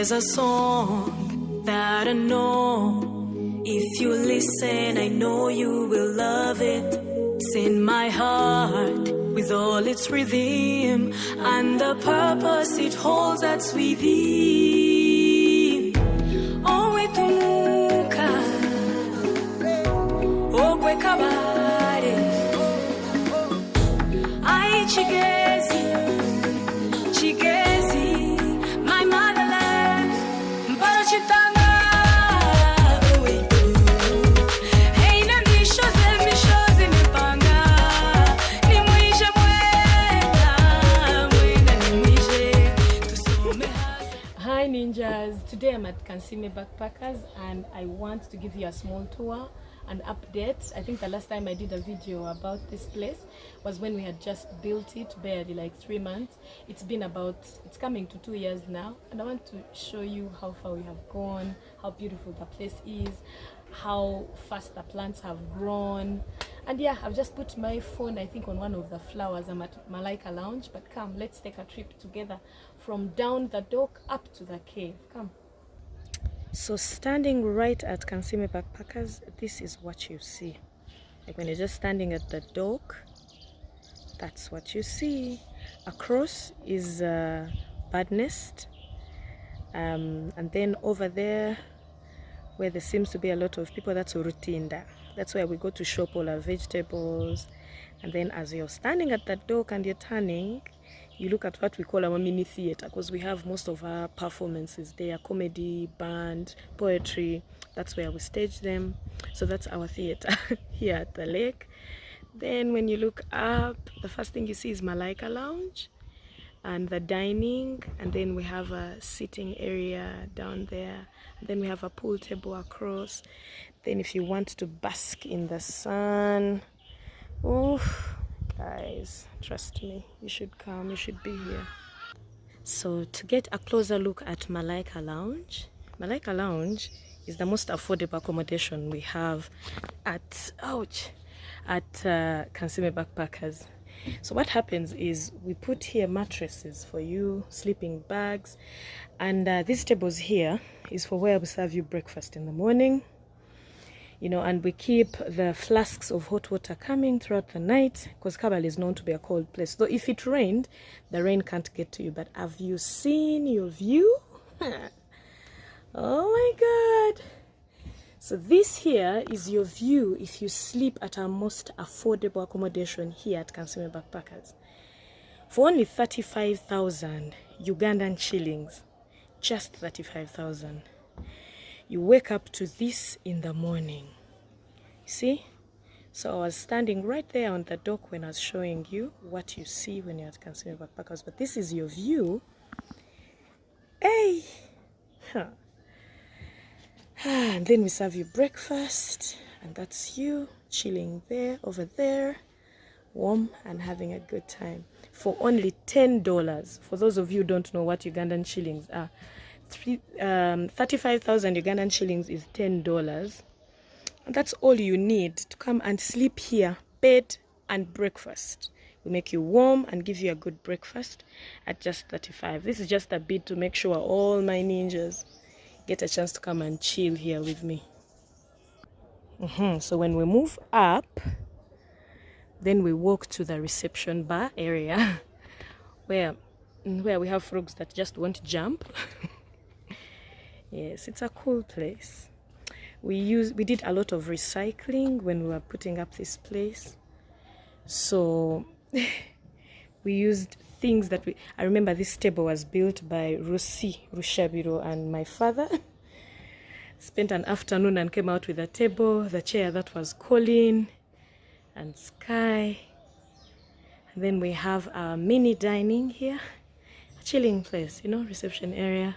There's a song that I know. If you listen, I know you will love it. It's in my heart with all its rhythm and the purpose it holds that's within. Oh, itumuka, oh, kwekabare, ai chigezi, chigezi, my motherland, mbarachitanga. Hi ninjas, today I'm at Kansiime Backpackers and I want to give you a small tour, an update. I think the last time I did a video about this place was when we had just built it, barely like 3 months. It's coming to 2 years now, and I want to show you how far we have gone, how beautiful the place is, how fast the plants have grown. And yeah, I've just put my phone, I think, on one of the flowers. I'm at Malaika lounge, but come, let's take a trip together from down the dock up to the cave. Come. So standing right at Kansiime Backpackers, this is what you see. Like when you're just standing at the dock, that's what you see. Across is bird nest, and then over there where there seems to be a lot of people, that's Urutinda. That's where we go to shop all our vegetables. And then as you're standing at that dock and you're turning, you look at what we call our mini theater, because we have most of our performances there, comedy, band, poetry. That's where we stage them. So that's our theater here at the lake. Then when you look up, the first thing you see is Malaika lounge and the dining, and then we have a sitting area down there, and then we have a pool table across. Then if you want to bask in the sun, oh guys, trust me, you should come, you should be here. So to get a closer look at Malaika lounge is the most affordable accommodation we have at Kansiime Backpackers. So what happens is we put here mattresses for you, sleeping bags, and these tables here is for where we serve you breakfast in the morning, you know, and we keep the flasks of hot water coming throughout the night, because Kabale is known to be a cold place. So if it rained, the rain can't get to you. But have you seen your view? Oh my God. So this here is your view if you sleep at our most affordable accommodation here at Kansiime Backpackers. For only 35,000 Ugandan shillings, just 35,000. You wake up to this in the morning. See? So I was standing right there on the dock when I was showing you what you see when you're at Kansiime Backpackers. But this is your view. Hey! Huh. And then we serve you breakfast, and that's you chilling there, over there, warm and having a good time for only $10. For those of you who don't know what Ugandan shillings are, 35,000 Ugandan shillings is $10, and that's all you need to come and sleep here, bed and breakfast. We make you warm and give you a good breakfast at just 35. This is just a bit to make sure all my ninjas get a chance to come and chill here with me. So when we move up, then we walk to the reception bar area where we have frogs that just won't jump. Yes, it's a cool place. We did a lot of recycling when we were putting up this place. So we used things that I remember this table was built by Rushabiro and my father. Spent an afternoon and came out with a table, the chair that was Colin and Sky. And then we have a mini dining here, a chilling place, you know, reception area,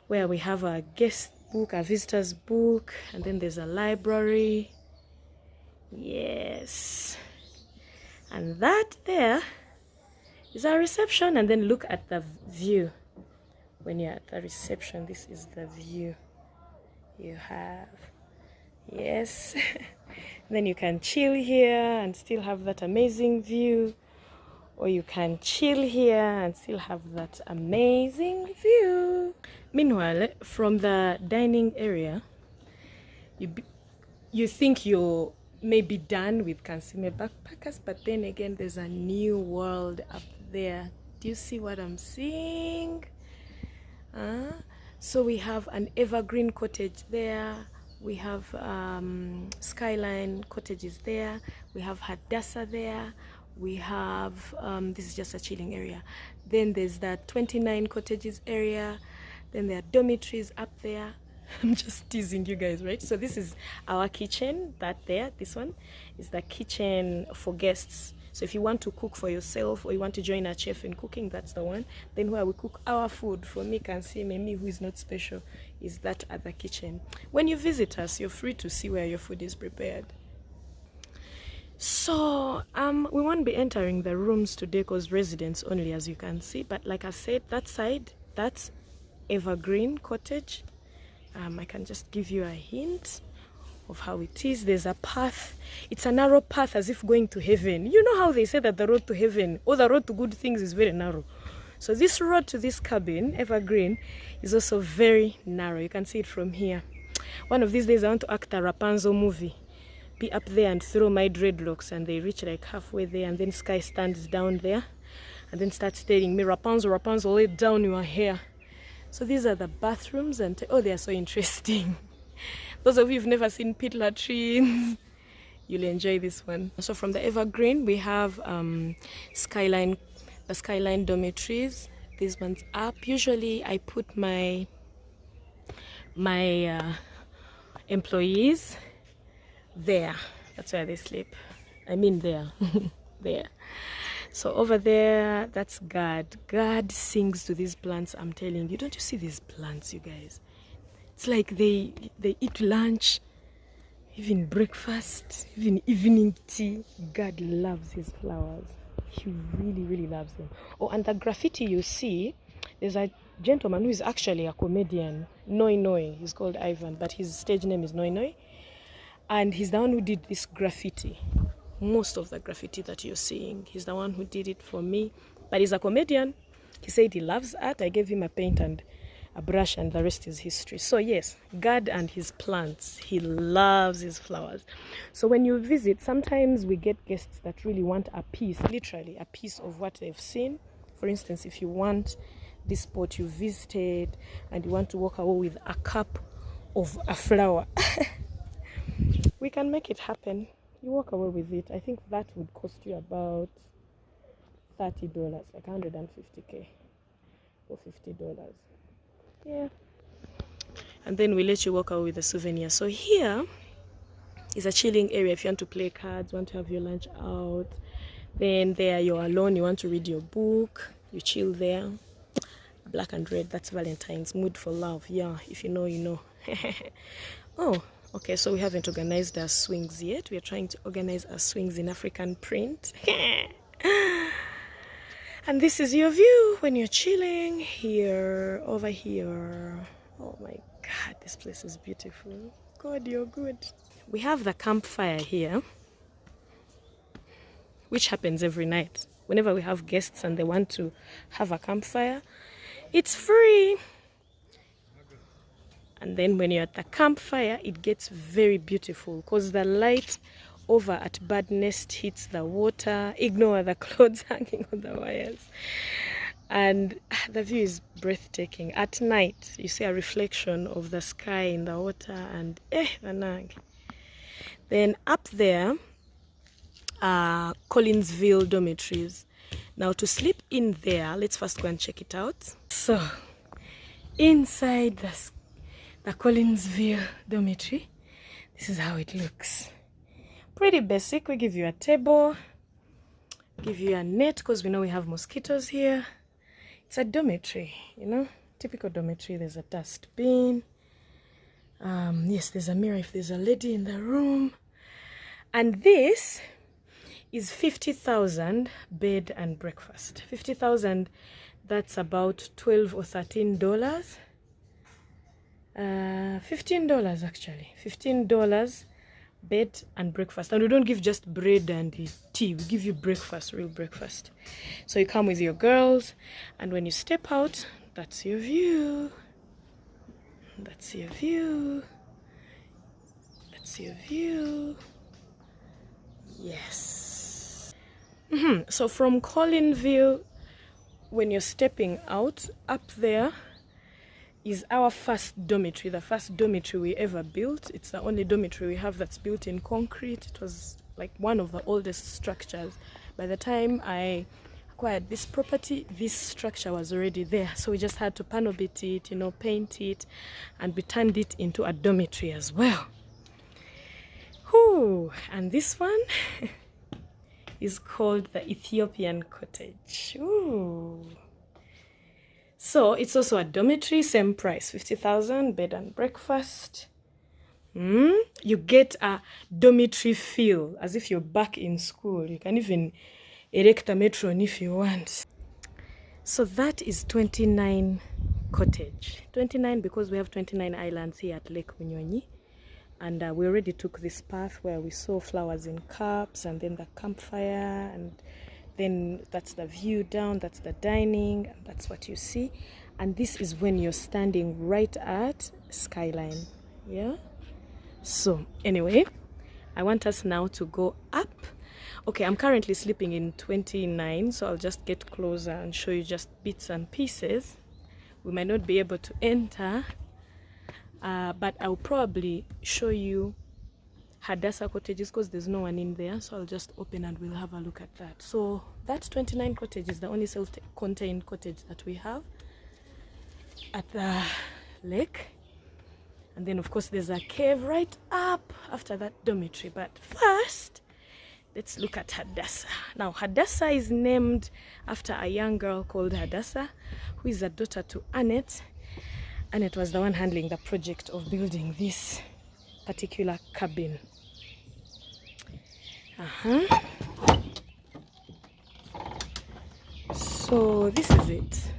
where we have a guest book, a visitor's book, and then there's a library. Yes. And that there is our reception. And then look at the view. When you're at the reception, this is the view you have. Yes. Then you can chill here and still have that amazing view or you can chill here and still have that amazing view. Meanwhile, from the dining area, you think you're maybe done with Kansiime backpackers, but then again there's a new world up there. Do you see what I'm seeing? So we have an evergreen cottage there, we have skyline cottages there, we have Hadassah there, we have this is just a chilling area. Then there's that 29 cottages area, then there are dormitories up there. I'm just teasing you guys, right? So this is our kitchen. That there, this one is the kitchen for guests. So if you want to cook for yourself or you want to join a chef in cooking, that's the one. Then where we cook our food, for me, Kansiime, me who is not special, is that other kitchen. When you visit us, you're free to see where your food is prepared. So we won't be entering the rooms today because residents only, as you can see. But like I said, that side, that's evergreen cottage. I can just give you a hint of how it is. There's a path. It's a narrow path as if going to heaven. You know how they say that the road to heaven or the road to good things is very narrow. So this road to this cabin, evergreen, is also very narrow. You can see it from here. One of these days I want to act a Rapunzel movie. Be up there and throw my dreadlocks, and they reach like halfway there, and then Sky stands down there and then starts telling me, Rapunzel, Rapunzel, lay down your hair. So these are the bathrooms, and oh, they are so interesting. Those of you who've never seen pit latrines, you'll enjoy this one. So from the evergreen, we have the skyline dormitories. These ones up. Usually I put my employees there. That's where they sleep. I mean there. There. So over there, that's God. God sings to these plants, I'm telling you. Don't you see these plants, you guys? It's like they eat lunch, even breakfast, even evening tea. God loves his flowers. He really, really loves them. Oh, and the graffiti you see, there's a gentleman who is actually a comedian. Noi. He's called Ivan, but his stage name is Noi. And he's the one who did this graffiti. Most of the graffiti that you're seeing, he's the one who did it for me. But he's a comedian. He said he loves art. I gave him a paint and a brush, and the rest is history. So yes, God and his plants, he loves his flowers. So when you visit, sometimes we get guests that really want a piece, literally a piece of what they've seen. For instance, if you want this spot you visited and you want to walk away with a cup of a flower, we can make it happen. You walk away with it. I think that would cost you about $30, like $150K or $50. Yeah. And then we let you walk away with a souvenir. So here is a chilling area if you want to play cards, want to have your lunch out. Then there you're alone, you want to read your book, you chill there. Black and red, that's Valentine's, mood for love. Yeah, if you know, you know. Oh, okay, so we haven't organized our swings yet. We are trying to organize our swings in African print. And this is your view when you're chilling here, over here. Oh my God, this place is beautiful. God, you're good. We have the campfire here, which happens every night. Whenever we have guests and they want to have a campfire, it's free. And then when you're at the campfire, it gets very beautiful because the light over at Bird Nest hits the water. Ignore the clothes hanging on the wires. And the view is breathtaking. At night, you see a reflection of the sky in the water, and then up there are Collinsville dormitories. Now to sleep in there, let's first go and check it out. So inside the Collinsville dormitory, this is how it looks. Pretty basic. We give you a table, give you a net because we know we have mosquitoes here. It's a dormitory, you know, typical dormitory. There's a dustbin. Yes, there's a mirror if there's a lady in the room. And this is 50,000 bed and breakfast. 50,000, that's about $12 or $13. $15 actually. $15 bed and breakfast. And we don't give just bread and tea, we give you breakfast, real breakfast. So you come with your girls, and when you step out, that's your view. That's your view. That's your view. Yes. So from Collinville, when you're stepping out, up there is our first dormitory, the first dormitory we ever built. It's the only dormitory we have that's built in concrete. It was like one of the oldest structures. By the time I acquired this property, this structure was already there. So we just had to panel beat it, you know, paint it, and we turned it into a dormitory as well. Whew. And this one is called the Ethiopian cottage. Ooh. So it's also a dormitory, same price, 50,000, bed and breakfast. You get a dormitory feel, as if you're back in school. You can even erect a metron if you want. So that is 29 cottage. 29 because we have 29 islands here at Lake Munyonyi. And we already took this path where we saw flowers in cups, and then the campfire, and then that's the view down, that's the dining, and that's what you see. And this is when you're standing right at skyline. Yeah. So anyway, I want us now to go up. Okay, I'm currently sleeping in 29, so I'll just get closer and show you just bits and pieces. We might not be able to enter, but I'll probably show you Hadassah cottages because there's no one in there. So I'll just open and we'll have a look at that. So that 29 cottage is the only self-contained cottage that we have at the lake. And then of course there's a cave right up after that dormitory. But first, let's look at Hadassah. Now Hadassah is named after a young girl called Hadassah, who is a daughter to Annette. Annette was the one handling the project of building this particular cabin. So this is it.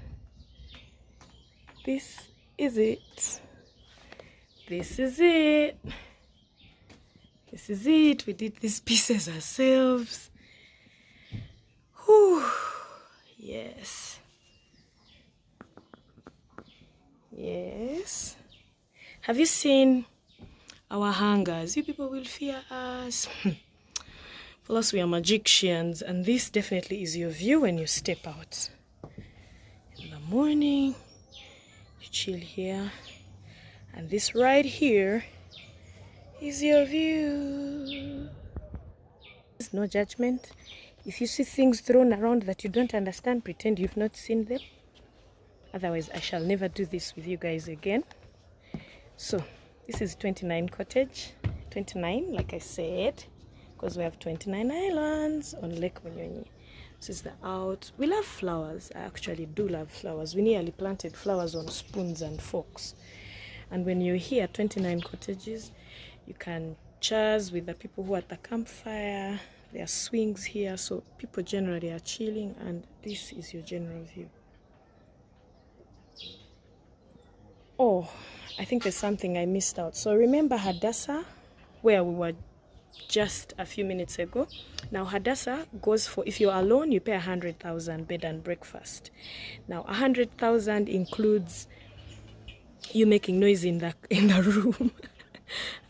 This is it. This is it. This is it. We did these pieces ourselves. Whew. Yes. Yes. Have you seen our hangers? You people will fear us. Plus we are magicians, and this definitely is your view when you step out. In the morning, you chill here. And this right here is your view. There's no judgment. If you see things thrown around that you don't understand, pretend you've not seen them. Otherwise, I shall never do this with you guys again. So, this is 29 cottage. 29, like I said, because we have 29 islands on Lake Munyonyi. This is the out. We love flowers. I actually do love flowers. We nearly planted flowers on spoons and forks. And when you're here at 29 cottages, you can chaz with the people who are at the campfire. There are swings here, so people generally are chilling, and this is your general view. Oh, I think there's something I missed out. So remember Hadassah, where we were just a few minutes ago. Now Hadassah goes for, if you're alone, you pay 100,000 bed and breakfast. Now 100,000 includes you making noise in the room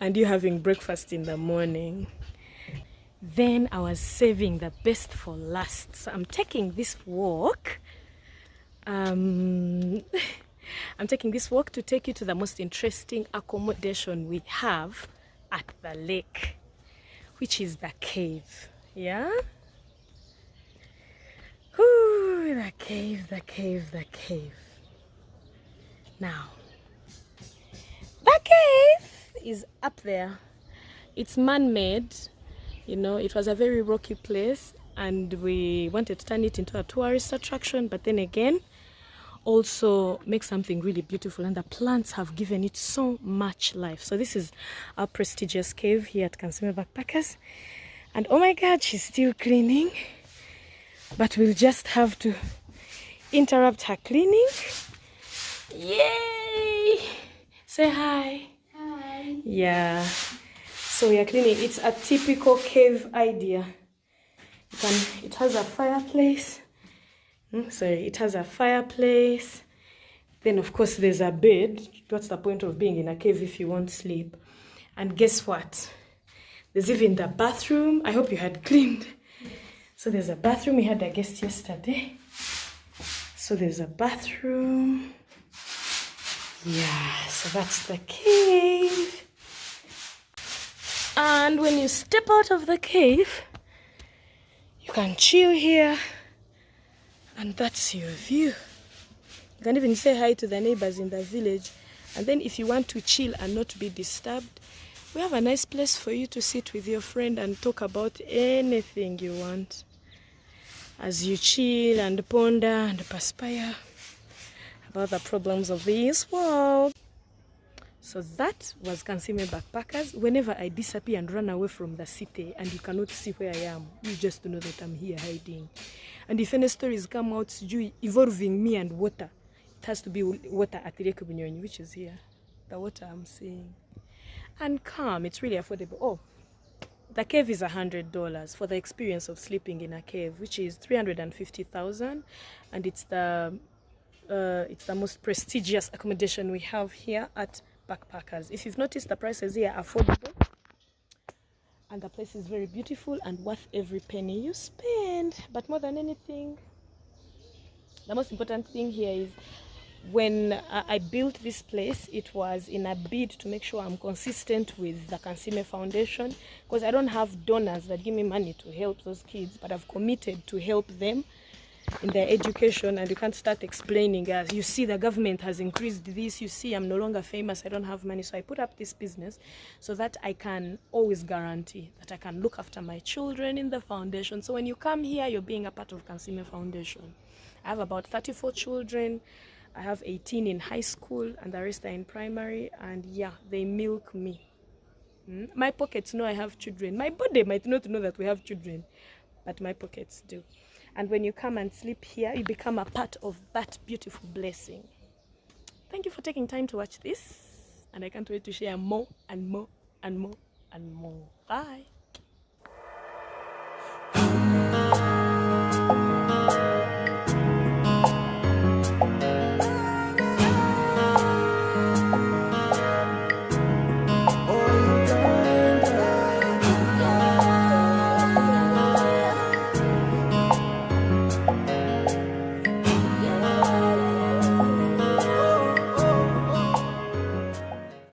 and you having breakfast in the morning. Then I was saving the best for last, so I'm taking this walk. I'm taking this walk to take you to the most interesting accommodation we have at the lake, which is the cave. Yeah? Ooh, the cave, the cave, the cave. Now, the cave is up there. It's man-made. You know, it was a very rocky place, and we wanted to turn it into a tourist attraction, but then again, also make something really beautiful, and the plants have given it so much life. So this is our prestigious cave here at Kansiime Backpackers, and oh my god, she's still cleaning, but we'll just have to interrupt her cleaning. Yay! Say hi. Hi. Yeah, So we are cleaning. It's a typical cave idea. It has a fireplace. It has a fireplace. Then of course there's a bed. What's the point of being in a cave if you won't sleep? And guess what? There's even the bathroom. I hope you had cleaned. So there's a bathroom. We had a guest yesterday. So there's a bathroom. Yeah, so that's the cave. And when you step out of the cave, you can chill here. And that's your view. You can even say hi to the neighbors in the village. And then if you want to chill and not be disturbed, we have a nice place for you to sit with your friend and talk about anything you want. As you chill and ponder and perspire about the problems of this world. So that was Kansiime Backpackers. Whenever I disappear and run away from the city and you cannot see where I am, you just know that I'm here hiding. And if any stories come out involving me and water, it has to be water at Lake Bunyonyi, which is here. The water I'm seeing. And calm, it's really affordable. Oh, the cave is $100 for the experience of sleeping in a cave, which is $350,000, and it's the most prestigious accommodation we have here at Backpackers. If you've noticed, the prices here are affordable, and the place is very beautiful and worth every penny you spend. But more than anything, the most important thing here is when I built this place, it was in a bid to make sure I'm consistent with the Kansiime Foundation, because I don't have donors that give me money to help those kids, but I've committed to help them in their education. And you can't start explaining, you see the government has increased this, you see I'm no longer famous, I don't have money. So I put up this business so that I can always guarantee that I can look after my children in the foundation. So when you come here, you're being a part of Kansiime Foundation. I have about 34 children. I have 18 in high school and the rest are in primary, and yeah, they milk me. My pockets know I have children. My body might not know that we have children, but my pockets do. And when you come and sleep here, you become a part of that beautiful blessing. Thank you for taking time to watch this, and I can't wait to share more and more and more and more. Bye.